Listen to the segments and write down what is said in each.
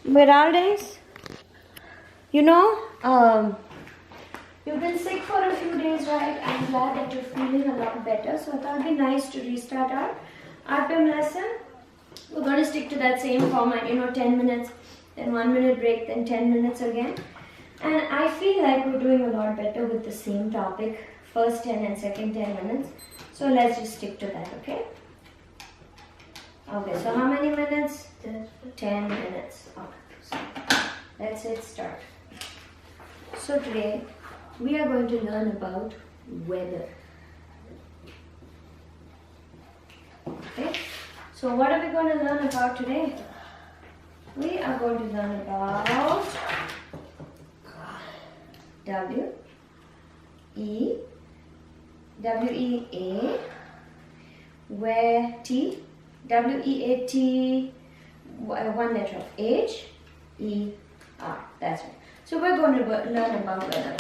Meraldes, you've been sick for a few days, right? I'm glad that you're feeling a lot better. So I thought it'd be nice to restart our RPM lesson. We're going to stick to that same format, 10 minutes, then 1 minute break, then 10 minutes again. And I feel like we're doing a lot better with the same topic, first 10 and second 10 minutes. So let's just stick to that, okay? Okay, so how many minutes? 10 minutes. Okay, so let's hit start. So today we are going to learn about weather. Okay, so what are we going to learn about today? We are going to learn about W-E-A, where T, W-E-A-T, one letter of H-E-R, that's right. So we're going to learn about weather.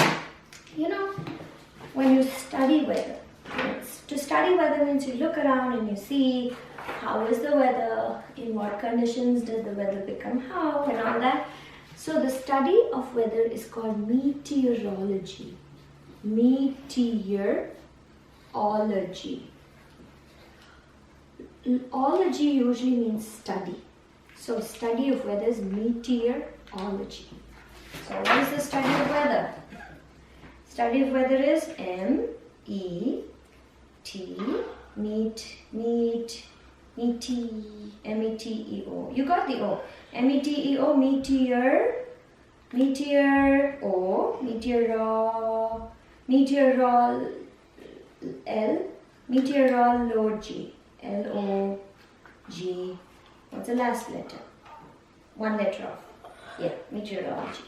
When you study weather, to study weather means you look around and you see how is the weather, in what conditions does the weather become how, and all that. So the study of weather is called meteorology. Meteorology. Ology usually means study. So study of weather is meteorology. So what is the study of weather? Study of weather is M-E-T-E-O. You got the O. M-E-T-E-O, meteorology. L-O-G. What's the last letter? One letter off. Yeah, meteorology.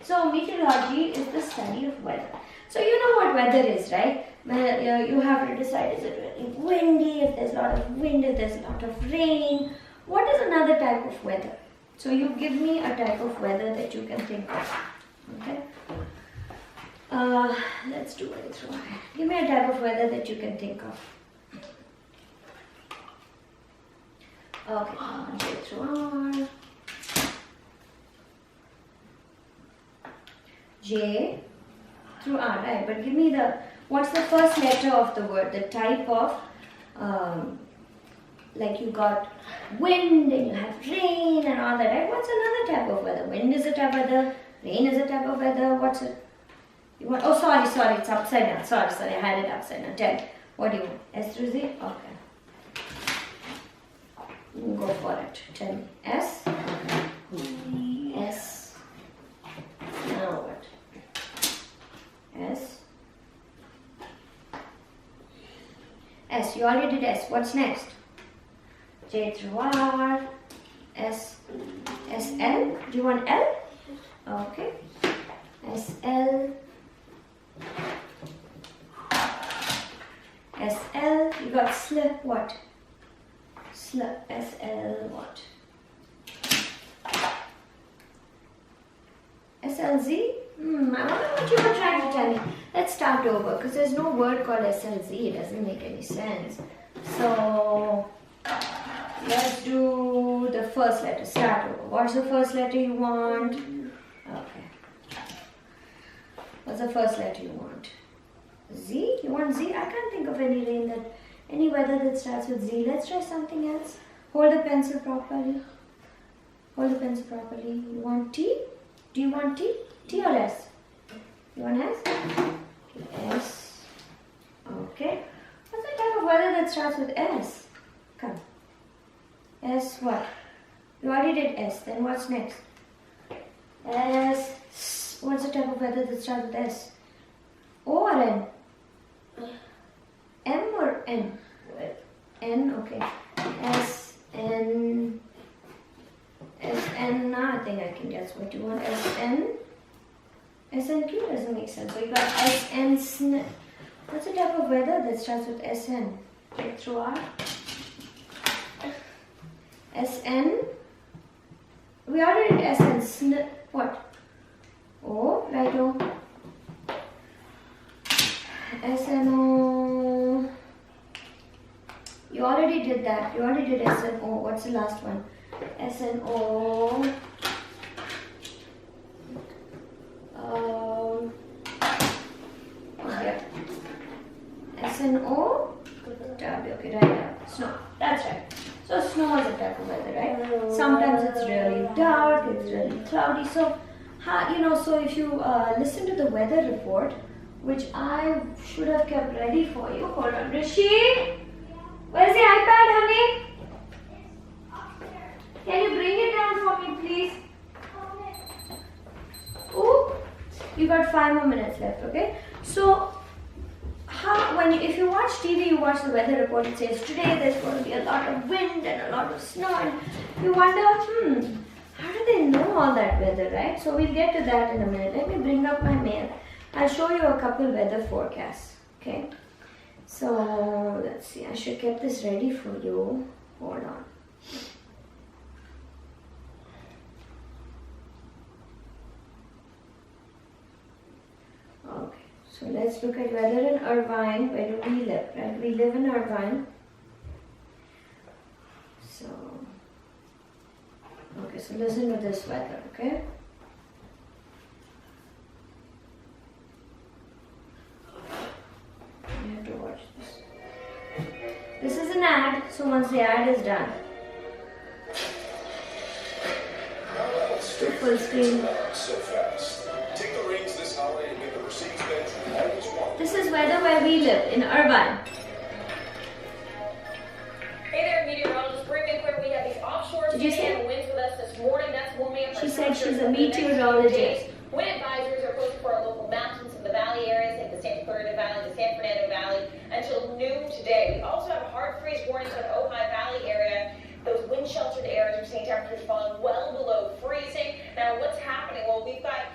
So meteorology is the study of weather. So you know what weather is, right? You have to decide, is it really windy, if there's a lot of wind, if there's a lot of rain. What is another type of weather? So you give me a type of weather that you can think of. Okay? Let's do it through R. Give me a type of weather that you can think of. Okay, I'm going to do it through R. J through R, right? But give me what's the first letter of the word? The type of, like you got wind and you have rain and all that, right? What's another type of weather? Wind is a type of weather, rain is a type of weather. What's it? You want? Oh, sorry, it's upside down. Sorry, I had it upside down. Tell me, what do you want? S through Z? Okay. Go for it. Tell me. S? S. Now what? S. S. You already did S. What's next? J through R. S. S. L. Do you want L? Okay. S. L. S. L. You got sl. What? Sl. S. L. What? SLZ? I wonder what you were trying to tell me. Let's start over because there's no word called SLZ. It doesn't make any sense. So let's do the first letter. Start over. What's the first letter you want? Okay. What's the first letter you want? Z? You want Z? I can't think of any weather that starts with Z. Let's try something else. Hold the pencil properly. Hold the pencil properly. You want T? Do you want T? T or S? You want S? S. Okay. What's the type of weather that starts with S? Come. S what? You already did S. Then what's next? S. What's the type of weather that starts with S? O or N? M or N? N, okay. S, N. SN, now I think I can guess what you want. SN? SNQ doesn't make sense. So you got SN. What's the type of weather that starts with SN? Check through R. SN. We already did SN. What? O, right O. SNO. You already did that. You already did SNO. What's the last one? SNO. S-N-O W. Okay, right now. Snow. That's right. So snow is a type of weather, right? Sometimes it's really dark, it's really cloudy. So, so if you listen to the weather report, which I should have kept ready for you. Hold on, Rishi. Where's the iPad, honey? Can you bring it down for me, please? Ooh, you got 5 more minutes left, okay? So, if you watch TV, you watch the weather report, it says today there's going to be a lot of wind and a lot of snow, and you wonder, how do they know all that weather, right? So we'll get to that in a minute. Let me bring up my mail. I'll show you a couple weather forecasts, okay? So, let's see, I should get this ready for you. Hold on. Okay, so let's look at weather in Irvine. Where do we live, right? We live in Irvine. So, okay, so listen to this weather, okay? You have to watch this. This is an ad, so once the ad is done, to full screen. This is weather where we live, in Irvine. Hey there, meteorologist. Bring where we have these offshore winds with us this morning. That's warming up. She said she's a meteorologist. Wind advisories are posted for our local mountains and the valley areas, like the Santa Clarita Valley, the San Fernando Valley, until noon today. We also have hard freeze warnings for the Ojai Valley area. Those wind-sheltered areas, we're seeing temperatures falling well below freezing. Now, what's happening? Well, we've got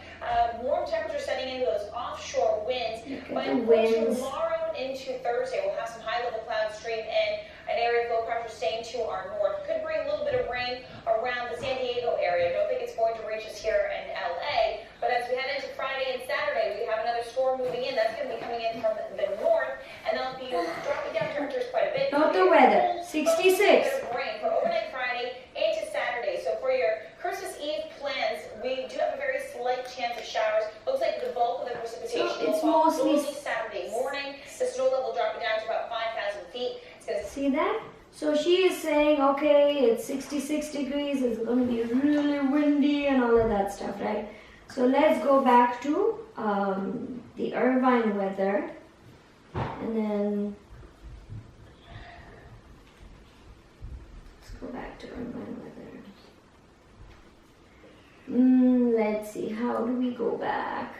warm temperatures setting into those offshore winds. But tomorrow into Thursday, we'll have some high-level cloud stream and an area of low pressure staying to our north. Could bring a little bit of rain around the San Diego area. I don't think it's going to reach us here in LA. But as we head into Friday and Saturday, we have another storm moving in. That's going to be coming in from the north, and they'll be dropping down temperatures quite a bit. Note the weather, 66. Rain for overnight Friday into Saturday. So for your Christmas Eve plans, we do have a very slight chance of showers. Looks like the bulk of the precipitation will fall early Saturday morning. The snow level dropping down to about 5,000 feet. See that? So she is saying, okay, it's 66 degrees, it's going to be really windy and all of that stuff, right? So let's go back to the Irvine weather, and then let's go back to Irvine weather. Let's see, how do we go back?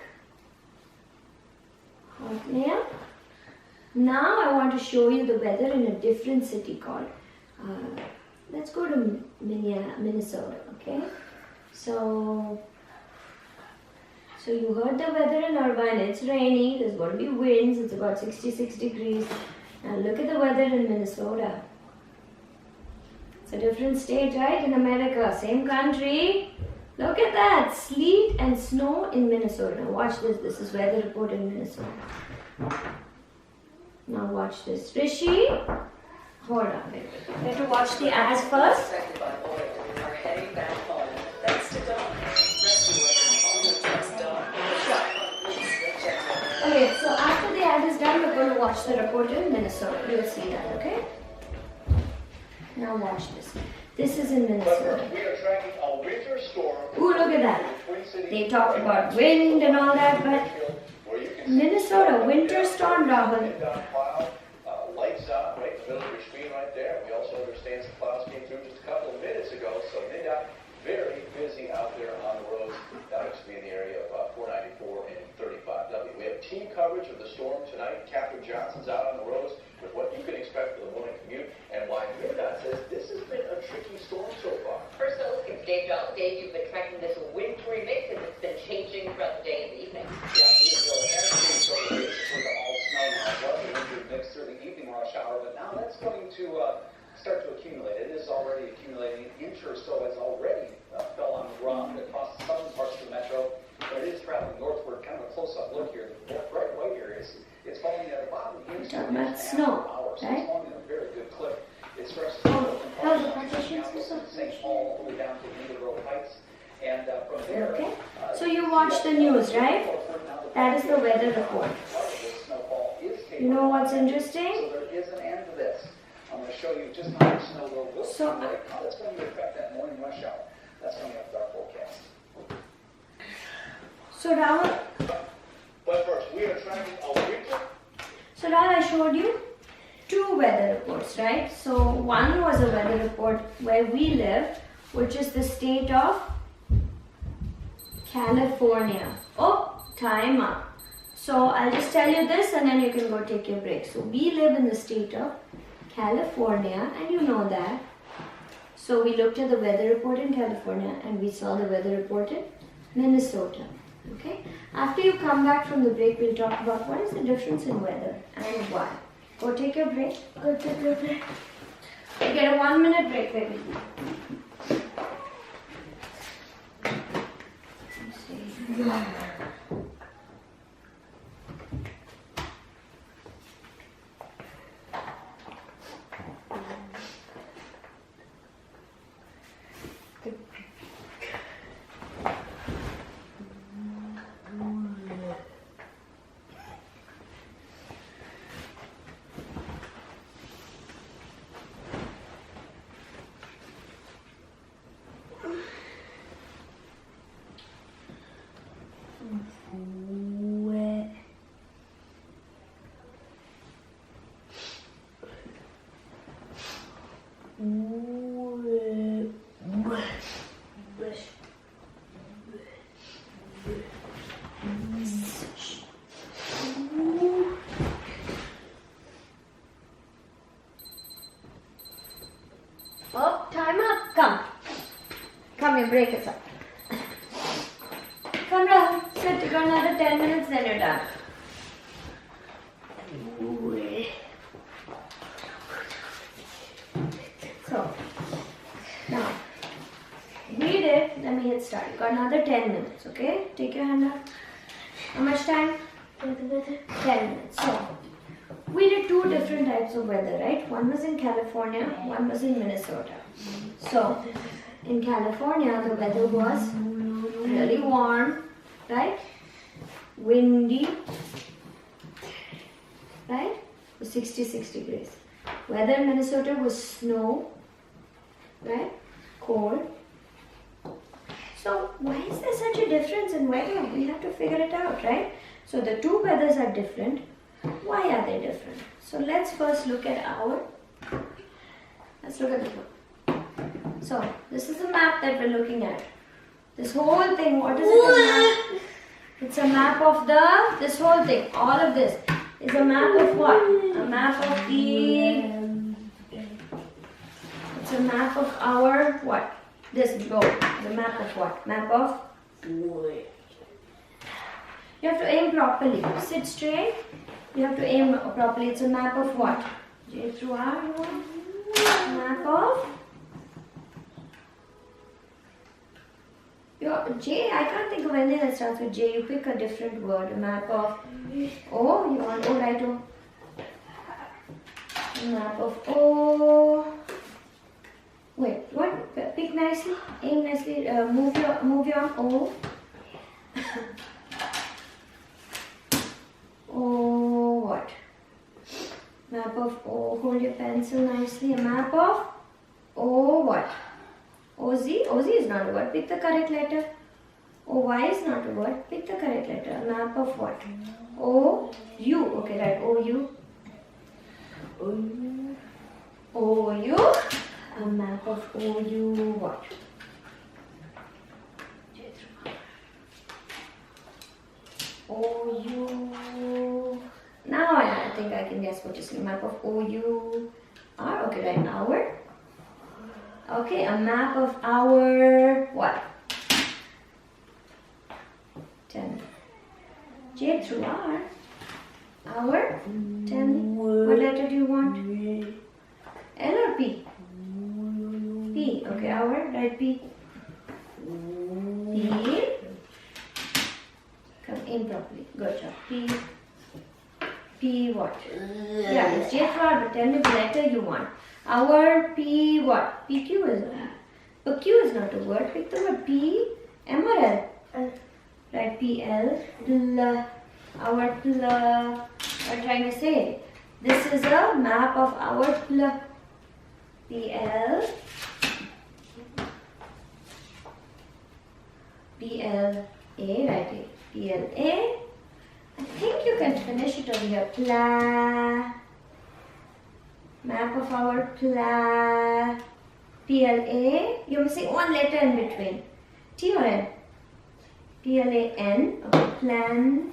Hotmail. Now I want to show you the weather in a different city called, let's go to Minnesota, okay? So you heard the weather in Irvine, it's rainy, there's going to be winds, it's about 66 degrees. Now look at the weather in Minnesota. It's a different state, right? In America, same country. Look at that, sleet and snow in Minnesota. Now watch this, this is weather report in Minnesota. Now watch this. Rishi, hold on, wait. We have to watch the ads first. Okay, so after the ad is done, we're going to watch the report in Minnesota. You'll see that, okay? Now watch this. This is in Minnesota. We are tracking a winter storm. Ooh, look at that. They talk about wind and all that, but Minnesota, winter storm, Rahul. Lights on right in the middle of your screen right there. We also understand some clouds came through just a couple of minutes ago, so MnDOT very busy out there on the roads. That looks to be in the area of 494 and 35W. We have team coverage of the storm tonight. Catherine Johnson's out on the roads with what you can expect for the morning commute, and why MnDOT says this has been a tricky storm so far. First, let's get Dave Johnson. Dave, you've been tracking this wintry mix, and it's been changing throughout the day and the evening. Yeah, it has been sort of basically all snow now. It was a winter mix through the evening rush hour, but now that's going to start to accumulate. It is already accumulating. An inch or so has already fell on the ground across the southern parts of the metro, but it is traveling northward. Kind of a close-up look here. The bright white areas, it's falling at about an inch Talking about snow, so right? it's falling at a very good clip. It stretches from the partitions St. Paul all the way down to Needle Heights, and from there. Okay. So you watch the news, right? That is the weather report. You know what's interesting? So there is an end to this. I'm going to show you just how much snow will accumulate, how that's going to affect that morning rush hour. That's coming up with our forecast. So Rahul, But first, we are tracking a winter. So now I showed you two weather reports, right? So one was a weather report where we live, which is the state of California. Oh, time up. So I'll just tell you this and then you can go take your break. So we live in the state of California and you know that. So we looked at the weather report in California and we saw the weather report in Minnesota. Okay? After you come back from the break, we'll talk about what is the difference in weather and why. Go take your break. Go take your break. You get a 1 minute break, baby. Let's see. Oh, time up. Come. Come, your break is up. Come down. Sit. You got another 10 minutes, then you're done. So, now, read it. Let me hit start. You got another 10 minutes, okay? Take your hand up. How much time? 10 minutes. So, we did two different types of weather, right? One was in California, one was in Minnesota. So, in California, the weather was really warm, right? Windy, right? It was 66 degrees. Weather in Minnesota was snow, right? Cold. So, why is there such a difference in weather? We have to figure it out, right? So, the two weathers are different. Why are they different? So let's first look at let's look at the map. So this is the map that we're looking at. This whole thing, what is it a map? It's a map of this whole thing, all of this is a map of what? A map of it's a map of our what? This globe. The map of what? Map of you have to aim properly. Sit straight. You have to aim properly. It's a map of what? J through R, you want? Map of? J, I can't think of anything that starts with J. You pick a different word. A map of O, you want O, right O. A map of O. Wait, what? Pick nicely. Aim nicely. Move your O. O what? Map of O. Hold your pencil nicely. A map of O what? OZ? OZ is not a word. Pick the correct letter. OY is not a word. Pick the correct letter. A map of what? OU. Okay, right. OU. OU. A map of OU what? OU. Now I think I can guess what is the map of OU. R. Okay, right. Our. Okay, a map of our what? 10. J through R. Our. Tell me. What letter do you want? L or P? P. Okay, our. Right, P. P. Come in properly. Good job. P. P what? Yeah, it's J through R, but tell me the letter you want. Our P what? PQ is but Q is not a word. Pick the word P, M or L? Right, P, L, L. Our L. I'm trying to say, this is a map of our PL, PLA, right? PLA. I think you can finish it over here. Map of our PLA. You're missing one letter in between. T or N? PLAN. Okay.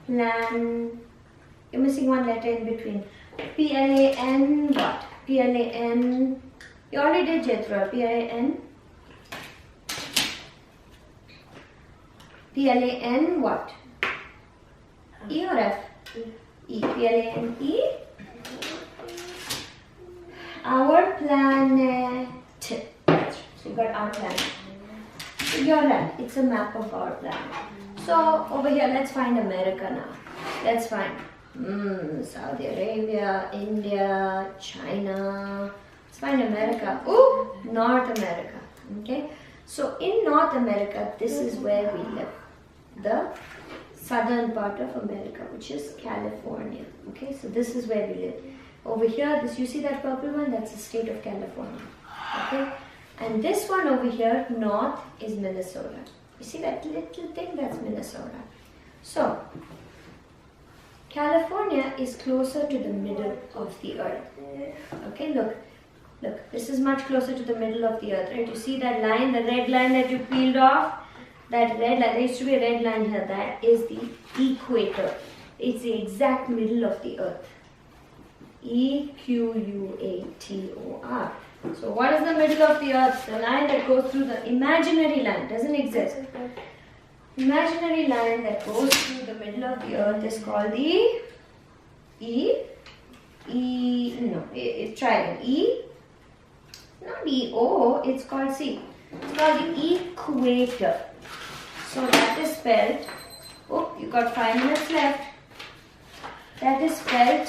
Plan. You're missing one letter in between. PLAN what? PLAN. You already did, Jethro. PLAN. PLAN what? E or F? E. PLAN E. Our planet. So you got our planet. So you're right. It's a map of our planet. So over here, let's find America now. Let's find Saudi Arabia, India, China. Let's find America. Ooh, North America. Okay. So in North America, this is where we live. The southern part of America, which is California. Okay. So this is where we live. Over here, you see that purple one? That's the state of California. Okay. And this one over here, north, is Minnesota. You see that little thing? That's Minnesota. So, California is closer to the middle of the earth. Okay, look. Look, this is much closer to the middle of the earth, right? You see that line, the red line that you peeled off? That red line, there used to be a red line here. That is the equator. It's the exact middle of the earth. Equator. So what is the middle of the earth? The line that goes through the imaginary line, doesn't exist. Imaginary line that goes through the middle of the earth is called the triangle. Not EO, it's called C. It's called the equator. So that is spelled, oh, you got 5 minutes left. That is spelled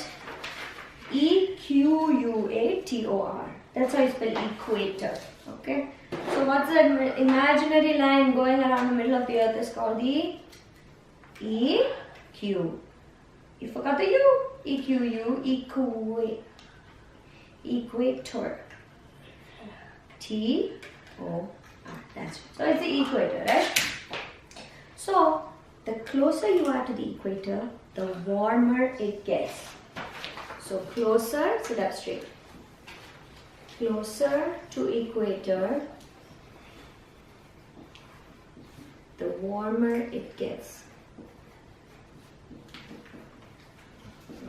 Equator. That's how you spell equator. Okay. So what's the imaginary line going around the middle of the earth is called the EQ. You forgot the U. EQU. Equator. TOR. That's it. So it's the equator, right? So the closer you are to the equator, the warmer it gets. So closer, sit up straight. Closer to equator, the warmer it gets.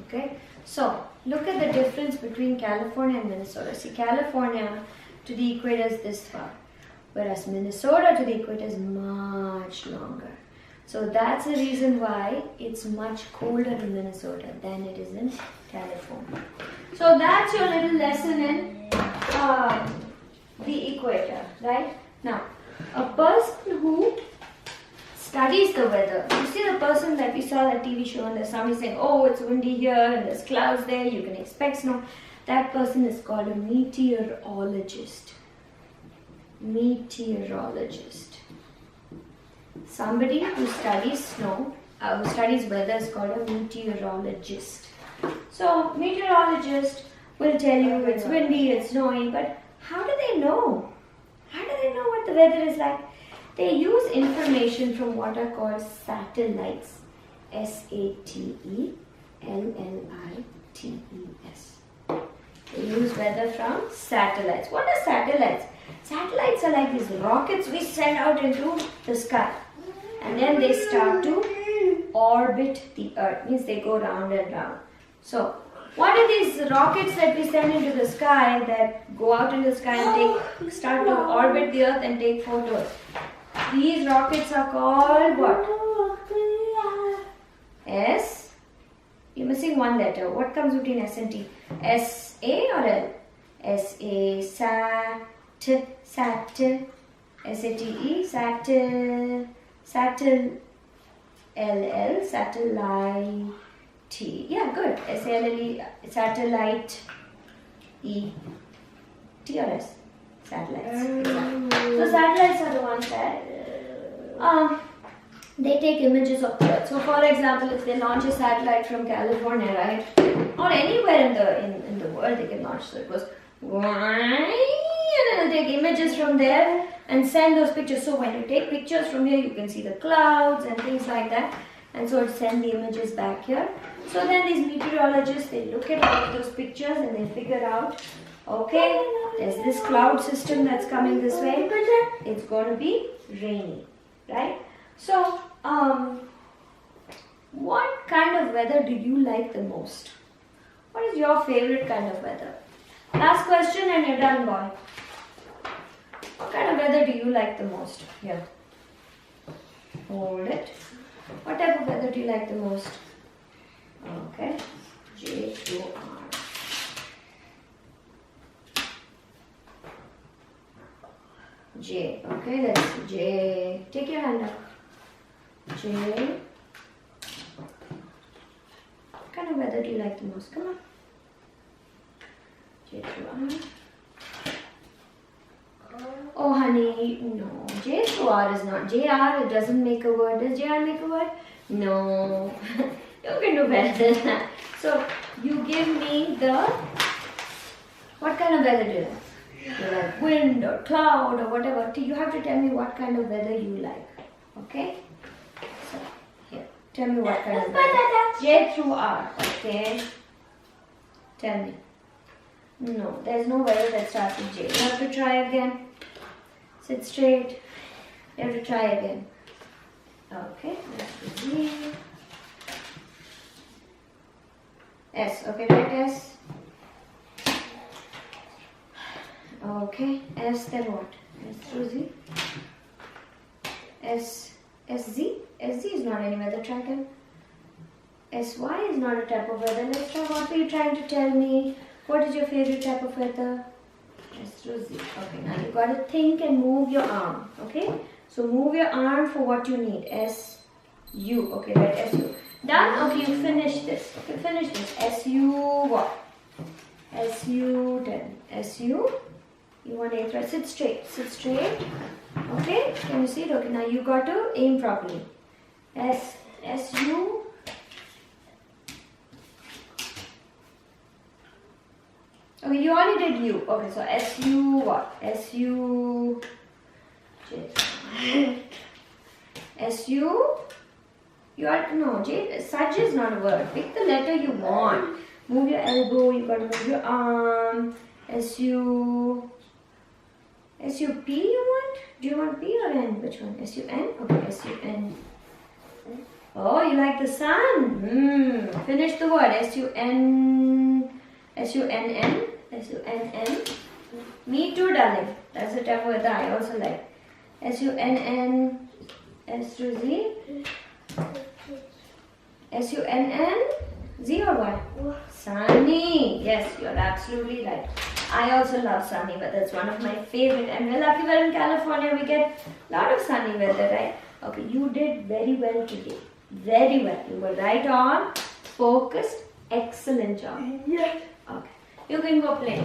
Okay, so look at the difference between California and Minnesota. See, California to the equator is this far, whereas Minnesota to the equator is much longer. So that's the reason why it's much colder in Minnesota than it is in California. So that's your little lesson in the equator, right? Now, a person who studies the weather. You see the person that we saw that TV show and there's somebody saying, oh, it's windy here and there's clouds there, you can expect snow. That person is called a meteorologist. Meteorologist. Somebody who studies snow, who studies weather is called a meteorologist. So, meteorologist will tell you it's windy, it's snowy, but how do they know? How do they know what the weather is like? They use information from what are called satellites. SATELLITES. They use weather from satellites. What are satellites? Satellites are like these rockets we send out into the sky. And then they start to orbit the earth. Means they go round and round. So, what are these rockets that we send into the sky that go out into the sky and start to orbit the earth and take photos? These rockets are called what? S. You're missing one letter. What comes between S and T? S-A or L? S-A, sat, S-A-T-E, L-L, satellite. Yeah, good. S-A-L-L-E, satellite. E. T or S? Satellites. So satellites are the ones that they take images of the Earth. So, for example, if they launch a satellite from California, right, or anywhere in the world, they can launch. So it goes, and then it'll take images from there and send those pictures. So when you take pictures from here, you can see the clouds and things like that. And so it send the images back here. So then these meteorologists, they look at all of those pictures and they figure out, okay, there's this cloud system that's coming this way. It's going to be rainy, right? So, what kind of weather do you like the most? What is your favorite kind of weather? Last question and you're done, boy. What kind of weather do you like the most? Here. Hold it. What type of weather do you like the most? Okay. J to R. J. Okay, that's J. Take your hand up. J. What kind of weather do you like the most? Come on. J through R. Oh honey, no. J through R is not. JR, it doesn't make a word. Does JR make a word? No. You can do better than that. So, you give me the... What kind of weather do you like? You like wind or cloud or whatever. You have to tell me what kind of weather you like. Okay? So, here. Tell me what kind of weather. J through R. Okay. Tell me. No, there's no weather that starts with J. You have to try again. Sit straight. You have to try again. Okay, that's Z. S. Okay, write S. Okay, S, then what? S through Z. S, SZ? SZ is not any weather. Try again. SY is not a type of weather. Let's try. What were you trying to tell me? What is your favorite type of weather? S through Z. Okay, now you got to think and move your arm. Okay? So move your arm for what you need. S, U. Okay, right, S, U. Done? Okay, you finish this. Okay, finish this. S, U, what? S, U, 10. S, U. You want 8, right? Sit straight. Sit straight. Okay? Can you see it? Okay, now you got to aim properly. S, S, U. Okay, you already did U. Okay, so S-U what? S-U... J. S-U... You are... No, J... Such is not a word. Pick the letter you want. Move your elbow. You got to move your arm. S-U... S-U-P you want? Do you want P or N? Which one? S-U-N? Okay, S-U-N. Oh, you like the sun? Finish the word. S-U-N... S-U-N-N. S-U-N-N. Me too, darling. That's the type of weather I also like. S-U-N-N. S through Z. S-U-N-N. Z or what? Sunny. Yes, you're absolutely right. I also love sunny weather. It's one of my favorite. And we're lucky we're in California. We get a lot of sunny weather, right? Okay, you did very well today. Very well. You were right on. Focused. Excellent job. Yeah. Okay. You can go play.